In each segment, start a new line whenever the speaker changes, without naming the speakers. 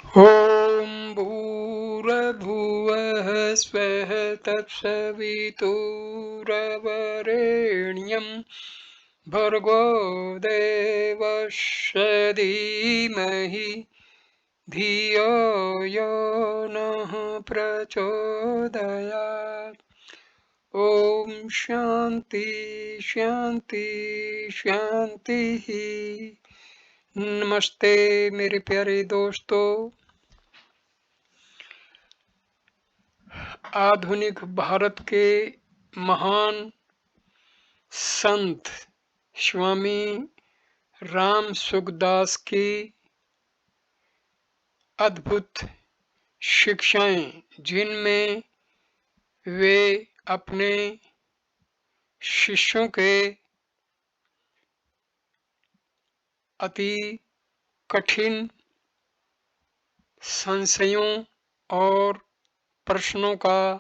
ॐ भूर्भुवः स्वः तत्सवितुर्वरेण्यं भर्गो देवस्य धीमहि धियो यो नः प्रचोदयात्। ॐ शान्ति शान्ति शान्तिः। नमस्ते मेरे प्यारे दोस्तों। आधुनिक भारत के महान संत स्वामी राम सुखदास की अद्भुत शिक्षाएं, जिनमें वे अपने शिष्यों के अति कठिन संशयों और प्रश्नों का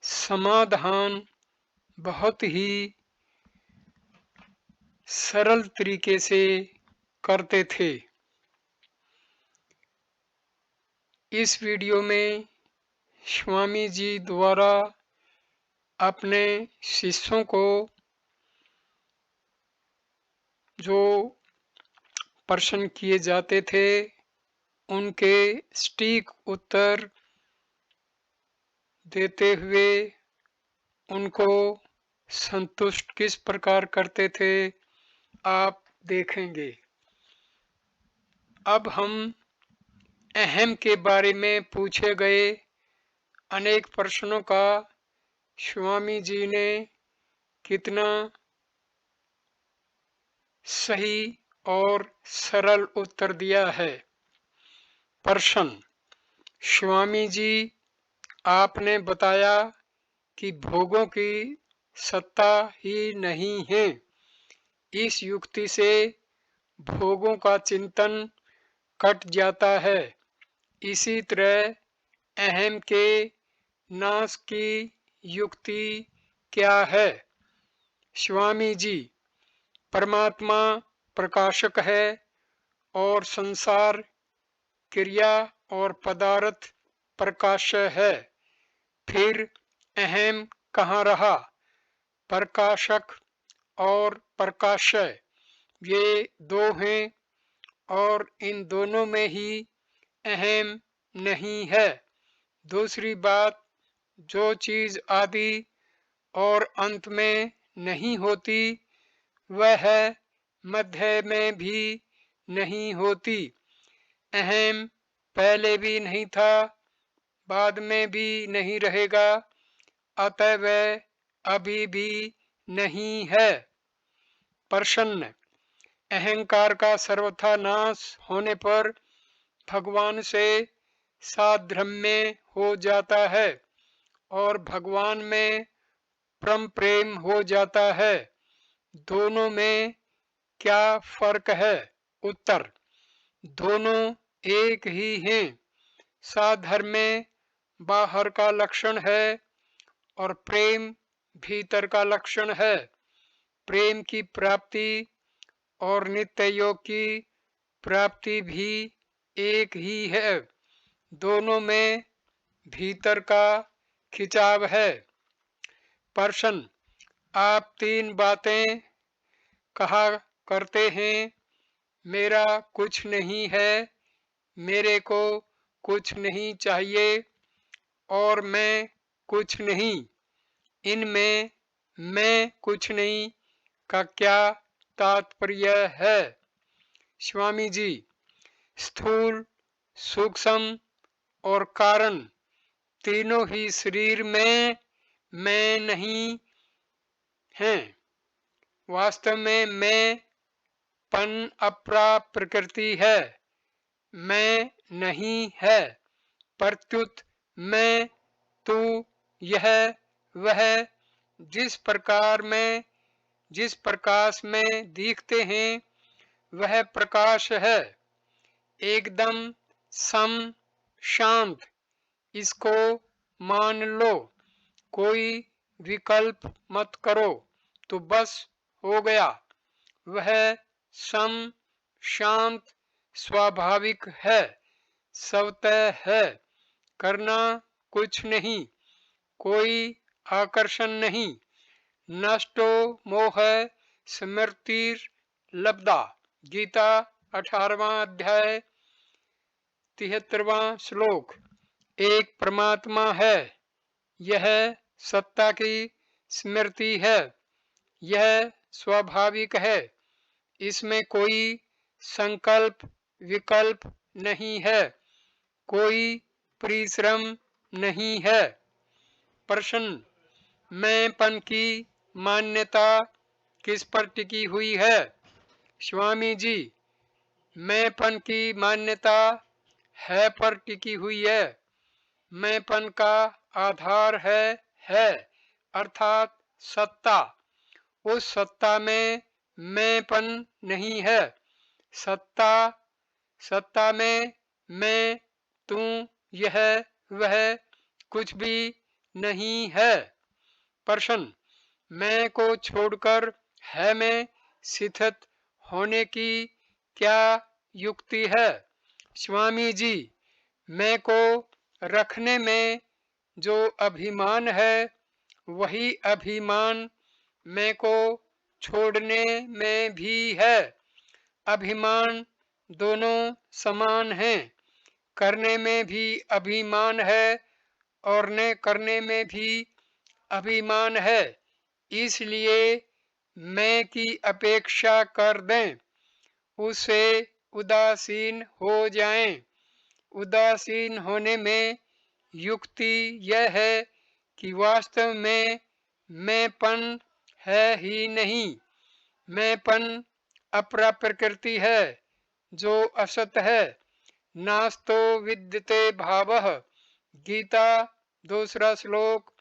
समाधान बहुत ही सरल तरीके से करते थे। इस वीडियो में स्वामी जी द्वारा अपने शिष्यों को जो प्रश्न किए जाते थे उनके सटीक उत्तर देते हुए उनको संतुष्ट किस प्रकार करते थे आप देखेंगे। अब हम अहम के बारे में पूछे गए अनेक प्रश्नों का स्वामी जी ने कितना सही और सरल उत्तर दिया है। प्रश्न: स्वामी जी, आपने बताया कि भोगों की सत्ता ही नहीं है। इस युक्ति से भोगों का चिंतन कट जाता है। इसी तरह अहम के नाश की युक्ति क्या है? स्वामी जी, परमात्मा प्रकाशक है और संसार क्रिया और पदार्थ प्रकाश्य है। फिर अहम कहाँ रहा? प्रकाशक और प्रकाश्य ये दो हैं और इन दोनों में ही अहम नहीं है। दूसरी बात, जो चीज आदि और अंत में नहीं होती वह मध्य में भी नहीं होती। अहम पहले भी नहीं था, बाद में भी नहीं रहेगा, अतः वह अभी भी नहीं है। प्रश्न: अहंकार का सर्वथा नाश होने पर भगवान से साधर्म्य हो जाता है और भगवान में परम प्रेम हो जाता है। दोनों में क्या फर्क है? उत्तर: दोनों एक ही हैं। साधर्म्य बाहर का लक्षण है और प्रेम भीतर का लक्षण है। प्रेम की प्राप्ति और नित्य योग की प्राप्ति भी एक ही है। दोनों में भीतर का खिंचाव है। प्रश्न: आप तीन बातें कहा करते हैं, मेरा कुछ नहीं है, मेरे को कुछ नहीं चाहिए और मैं कुछ नहीं। इनमें मैं कुछ नहीं का क्या तात्पर्य है? स्वामी जी, स्थूल, सूक्ष्म और कारण तीनों ही शरीर में मैं नहीं हैं। वास्तव में मैं पन अपरा प्रकृति है, मैं नहीं है। प्रत्युत मैं, तू, यह, वह जिस प्रकार में जिस प्रकाश में दिखते हैं वह प्रकाश है। एकदम सम शांत, इसको मान लो, कोई विकल्प मत करो तो बस हो गया। वह सम शांत स्वाभाविक है। स्वतः है, करना कुछ नहीं, कोई आकर्षण नहीं। नष्टो मोह स्मृतिर्लब्धा। गीता 18वां अध्याय 73वां श्लोक। एक परमात्मा है, यह सत्ता की स्मृति है, यह स्वाभाविक है, इसमें कोई संकल्प विकल्प नहीं है, कोई परिश्रम नहीं है। प्रश्न, मैंपन की मान्यता किस पर टिकी हुई है? स्वामी जी, मैंपन की मान्यता है पर टिकी हुई है। मैंपन का आधार है अर्थात सत्ता। उस सत्ता में मैंपन नहीं है। सत्ता सत्ता में मैं, तू, यह, वह कुछ भी नहीं है। प्रश्न, मैं को छोड़कर है में स्थित होने की क्या युक्ति है? स्वामी जी, मैं को रखने में जो अभिमान है, वही अभिमान मैं को छोड़ने में भी है। अभिमान दोनों समान हैं, करने में भी अभिमान है और न करने में भी अभिमान है। इसलिए मैं की अपेक्षा कर दें, उससे उदासीन हो जाएं। उदासीन होने में युक्ति यह है कि वास्तव में मैंपन है ही नहीं। मैंपन अपरा प्रकृति है जो असत है। नास्तो विद्यते भावः। गीता दूसरा श्लोक,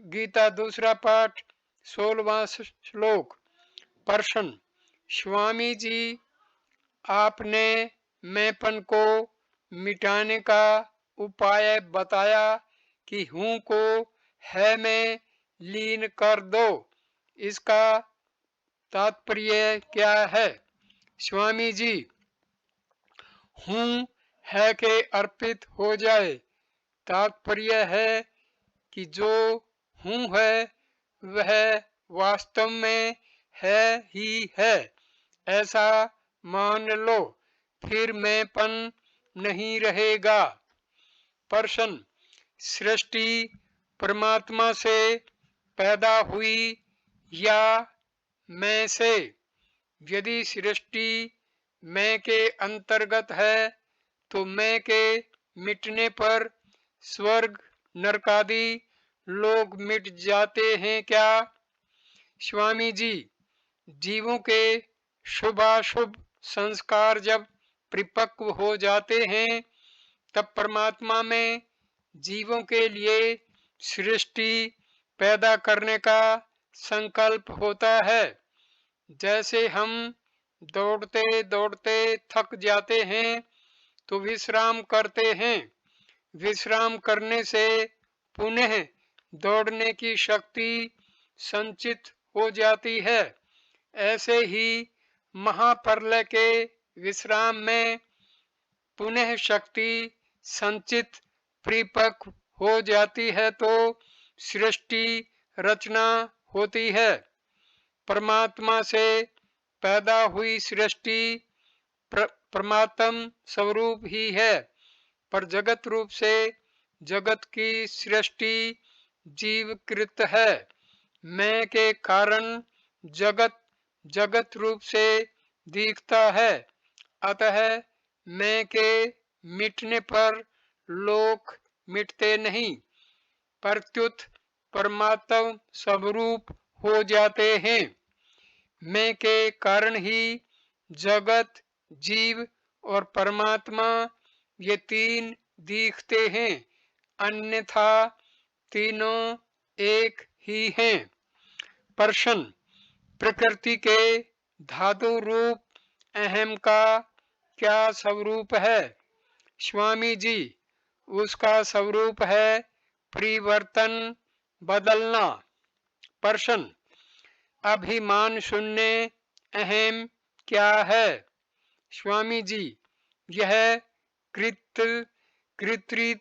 गीता दूसरा पाठ 16वां श्लोक। प्रश्न, स्वामी जी, आपने मैंपन को मिटाने का उपाय बताया कि हूँ को है में लीन कर दो, इसका तात्पर्य क्या है? स्वामी जी, हूँ है के अर्पित हो जाए। तात्पर्य है कि जो हूँ है वह वास्तव में है ही है, ऐसा मान लो, फिर मैंपन नहीं रहेगा। प्रश्न, सृष्टि परमात्मा से पैदा हुई या मैं से? यदि सृष्टि मैं के अंतर्गत है तो मैं के मिटने पर स्वर्ग नरकादि लोग मिट जाते हैं क्या? स्वामी जी, जीवों के शुभाशुभ संस्कार जब परिपक्व हो जाते हैं तब परमात्मा में जीवों के लिए सृष्टि पैदा करने का संकल्प होता है। जैसे हम दौड़ते दौड़ते थक जाते हैं तो विश्राम करते हैं। विश्राम करने से पुनः दौड़ने की शक्ति संचित हो जाती है। ऐसे ही महाप्रलय के विश्राम में पुनः शक्ति संचित परिपक्व हो जाती है तो सृष्टि रचना होती है। परमात्मा से पैदा हुई सृष्टि परमात्म स्वरूप ही है, पर जगत रूप से जगत की सृष्टि जीवकृत है। मैं के कारण जगत जगत रूप से दिखता है, अतः मैं के मिटने पर लोक मिटते नहीं, प्रत्युत परमात्म स्वरूप हो जाते हैं। मैं के कारण ही जगत, जीव और परमात्मा ये तीन दिखते हैं, अन्यथा तीनों एक ही हैं। प्रश्न, प्रकृति के धातु रूप अहम का क्या स्वरूप है? स्वामी जी, उसका स्वरूप है परिवर्तन, बदलना। प्रश्न, अभिमान शून्य अहम क्या है? स्वामी जी, यह कृत कृतृत्वाभिमान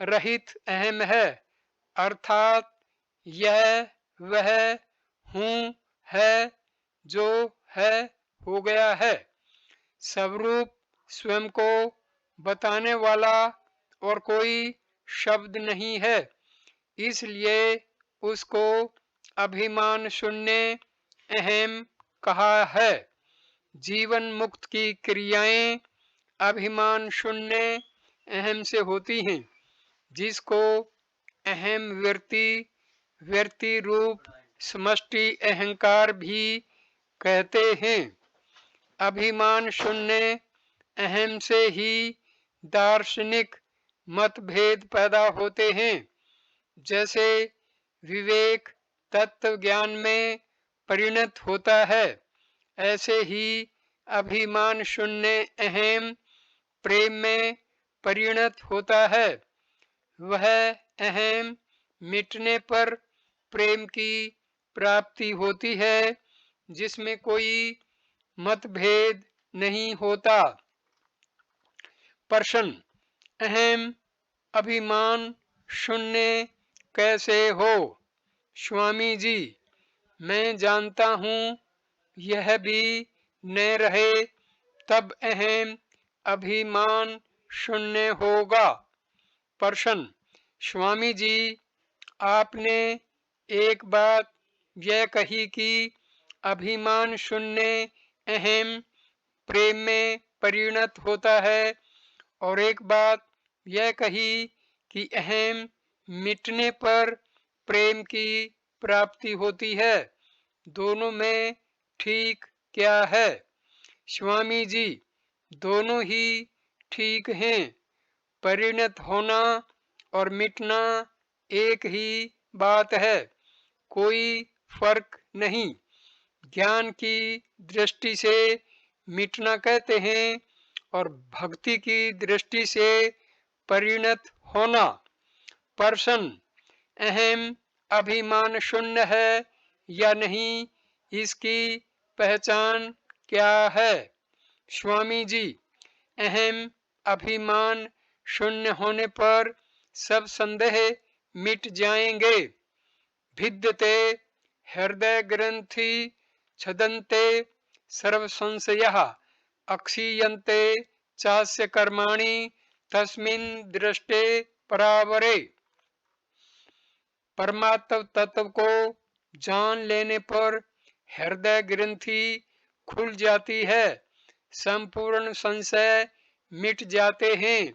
रहित अहम है, अर्थात यह वह हूँ है जो है हो गया है। स्वरूप स्वयं को बताने वाला और कोई शब्द नहीं है, इसलिए उसको अभिमान शून्य अहम कहा है। जीवन मुक्त की क्रियाएं अभिमान शून्य अहम से होती हैं, जिसको अहम व्यक्ति व्यक्ति रूप समष्टि अहंकार भी कहते हैं। अभिमान शून्य अहम से ही दार्शनिक मतभेद पैदा होते हैं। जैसे विवेक तत्व ज्ञान में परिणत होता है, ऐसे ही अभिमान शून्य अहम प्रेम में परिणत होता है। वह अहम मिटने पर प्रेम की प्राप्ति होती है, जिसमें कोई मतभेद नहीं होता। प्रश्न, अहम अभिमान शून्य कैसे हो? स्वामी जी, मैं जानता हूँ यह भी न रहे तब अहम अभिमान शून्य होगा। प्रश्न, स्वामी जी, आपने एक बात यह कही कि अभिमान शून्य अहम प्रेम में परिणत होता है, और एक बात यह कही कि अहम मिटने पर प्रेम की प्राप्ति होती है। दोनों में ठीक क्या है? स्वामी जी, दोनों ही ठीक हैं। परिणत होना और मिटना एक ही बात है, कोई फर्क नहीं। ज्ञान की दृष्टि से मिटना कहते हैं और भक्ति की दृष्टि से परिणत होना। प्रश्न, अहम अभिमान शून्य है या नहीं, इसकी पहचान क्या है? स्वामी जी, अहम अभिमान शून्य होने पर सब संदेह मिट जाएंगे। भिद्यते हृदय ग्रंथि छदन्ते सर्व संशयः अक्षीयन्ते चास्य कर्माणि तस्मिन् दृष्टे परावरे। परमात्म तत्व को जान लेने पर हृदय ग्रंथि खुल जाती है, संपूर्ण संशय मिट जाते हैं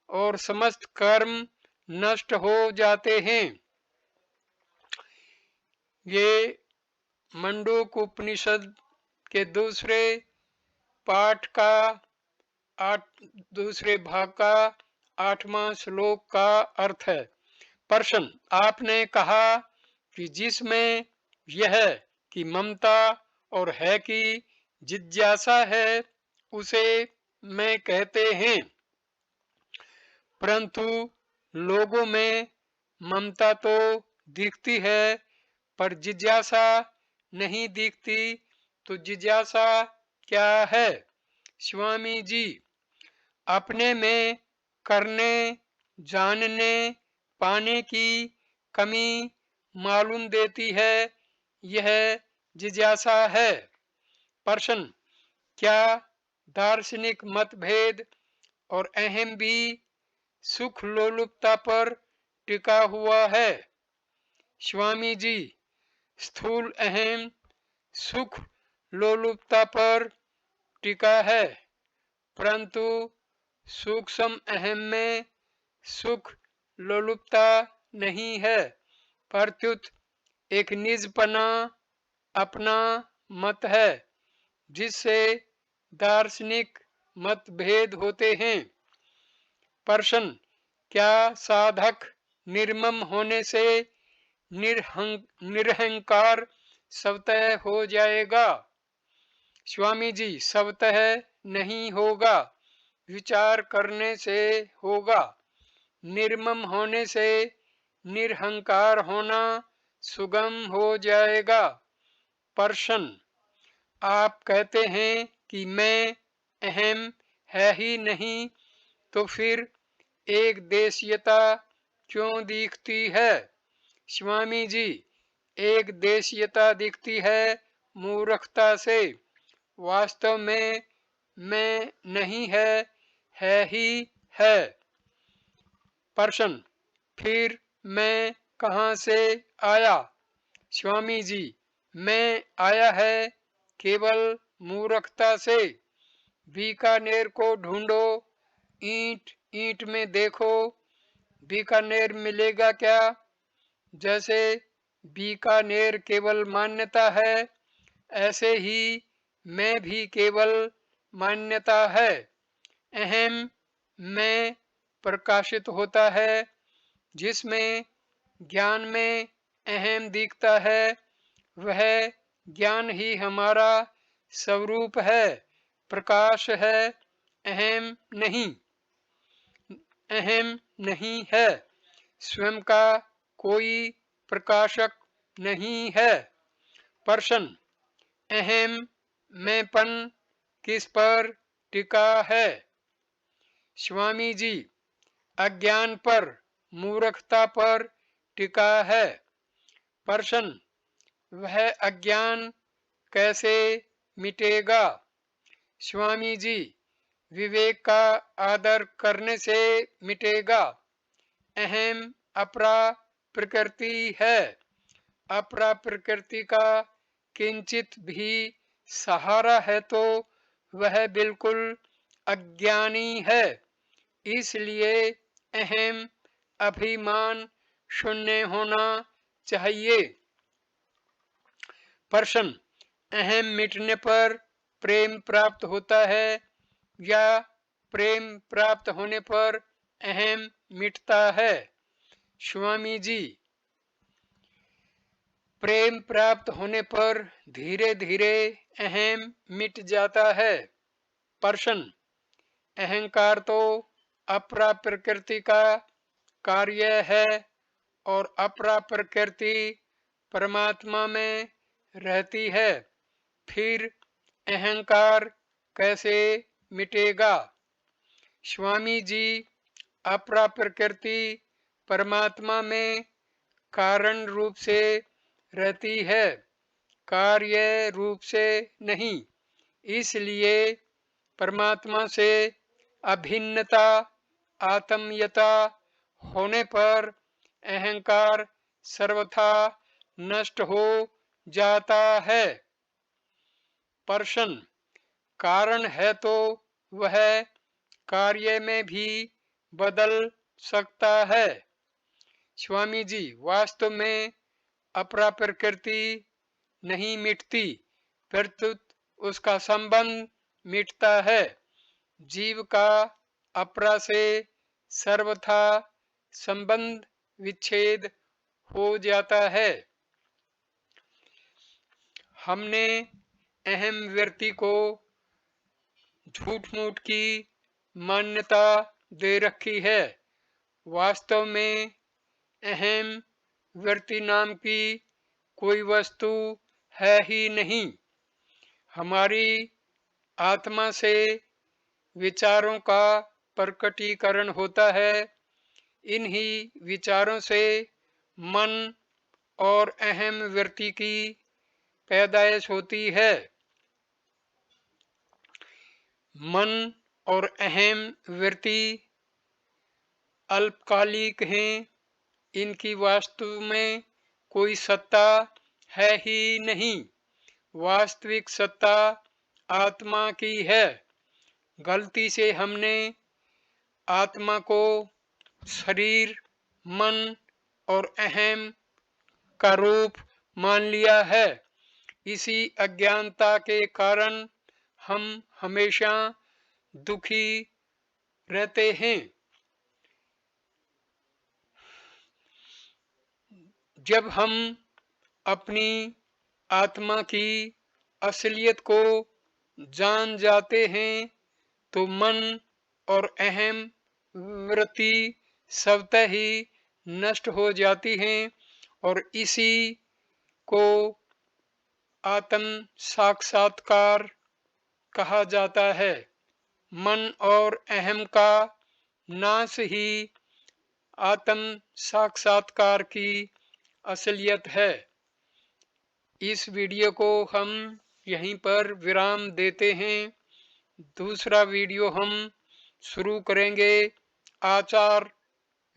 और समस्त कर्म नष्ट हो जाते हैं। ये मंडूक उपनिषद के दूसरे पाठ का दूसरे भाग का 8वां श्लोक का अर्थ है। प्रश्न, आपने कहा कि जिसमें यह कि ममता और है कि जिज्ञासा है, उसे मैं कहते हैं, परंतु लोगों में ममता तो दिखती है पर जिज्ञासा नहीं दिखती, तो जिज्ञासा क्या है? स्वामी जी, अपने में करने जानने पाने की कमी मालूम देती है, यह जिज्ञासा है। प्रश्न, क्या दार्शनिक मतभेद और अहम भी सुख लोलुपता पर टिका हुआ है? स्वामी जी, स्थूल अहम सुख लोलुपता पर टिका है, परंतु सूक्ष्म अहम में सुख लोलुपता नहीं है, प्रत्युत एक निजपना अपना मत है, जिससे दार्शनिक मतभेद होते हैं। प्रश्न, क्या साधक निर्मम होने से निरहंकार स्वतः हो जाएगा? स्वामी जी, स्वतः नहीं होगा, विचार करने से होगा। निर्मम होने से निरहंकार होना सुगम हो जाएगा। प्रश्न, आप कहते हैं कि मैं अहम है ही नहीं, तो फिर एक देशीयता क्यों दिखती है? स्वामी जी, एक देशीयता दिखती है मूर्खता से। वास्तव में मैं नहीं है ही है। प्रश्न, फिर मैं कहाँ से आया? स्वामी जी, मैं आया है केवल मूर्खता से। बीकानेर को ढूंढो, ईंट ईंट में देखो, बीकानेर मिलेगा क्या? जैसे बीकानेर केवल मान्यता है, ऐसे ही मैं भी केवल मान्यता है। अहम मैं प्रकाशित होता है, जिसमें ज्ञान में अहम दिखता है, वह ज्ञान ही हमारा स्वरूप है, प्रकाश है, अहम नहीं। अहम नहीं है, स्वयं का कोई प्रकाशक नहीं है। प्रश्न, अहम मैंपन किस पर टिका है? स्वामी जी, अज्ञान पर, मूर्खता पर टिका है। प्रश्न, वह अज्ञान कैसे मिटेगा? स्वामी जी, विवेक का आदर करने से मिटेगा। अहम अपरा प्रकृति है, अपरा प्रकृति का किंचित भी सहारा है तो वह बिल्कुल अज्ञानी है। इसलिए अहम अभिमान शून्य होना चाहिए। प्रश्न, अहम मिटने पर प्रेम प्राप्त होता है या प्रेम प्राप्त होने पर अहम मिटता है? स्वामी जी, प्रेम प्राप्त होने पर धीरे धीरे अहम मिट जाता है। प्रश्न, अहंकार तो अपरा प्रकृति का कार्य है और अपरा प्रकृति परमात्मा में रहती है, फिर अहंकार कैसे मिटेगा? स्वामी जी, अपरा प्रकृति परमात्मा में कारण रूप से रहती है, कार्य रूप से नहीं। इसलिए परमात्मा से अभिन्नता, आत्मीयता होने पर अहंकार सर्वथा नष्ट हो जाता है। प्रश्न, कारण है तो वह कार्य में भी बदल सकता है? स्वामी जी, वास्तव में अपरा प्रकृति नहीं मिटती, प्रत्युत उसका संबंध मिटता है। जीव का अपरा से सर्वथा संबंध विच्छेद हो जाता है। हमने अहम व्यक्ति को झूठ मूठ की मान्यता दे रखी है। वास्तव में अहम व्यक्ति नाम की कोई वस्तु है ही नहीं। हमारी आत्मा से विचारों का प्रकटीकरण होता है। इन्हीं विचारों से मन और अहम व्यक्ति की पैदाइश होती है। मन और अहम वृत्ति अल्पकालिक हैं, इनकी वास्तव में कोई सत्ता है ही नहीं। वास्तविक सत्ता आत्मा की है। गलती से हमने आत्मा को शरीर, मन और अहम का रूप मान लिया है। इसी अज्ञानता के कारण हम हमेशा दुखी रहते हैं। जब हम अपनी आत्मा की असलियत को जान जाते हैं तो मन और अहम वृत्ति स्वतः ही नष्ट हो जाती हैं और इसी को आत्म साक्षात्कार कहा जाता है। मन और अहम का नाश ही आत्म साक्षात्कार की असलियत है। इस वीडियो को हम यहीं पर विराम देते हैं। दूसरा वीडियो हम शुरू करेंगे आचार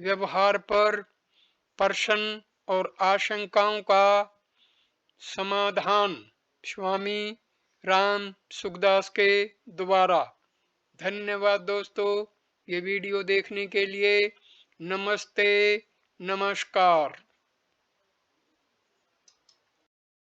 व्यवहार पर प्रश्न और आशंकाओं का समाधान स्वामी राम सुखदास के द्वारा। धन्यवाद दोस्तों, ये वीडियो देखने के लिए। नमस्ते, नमस्कार।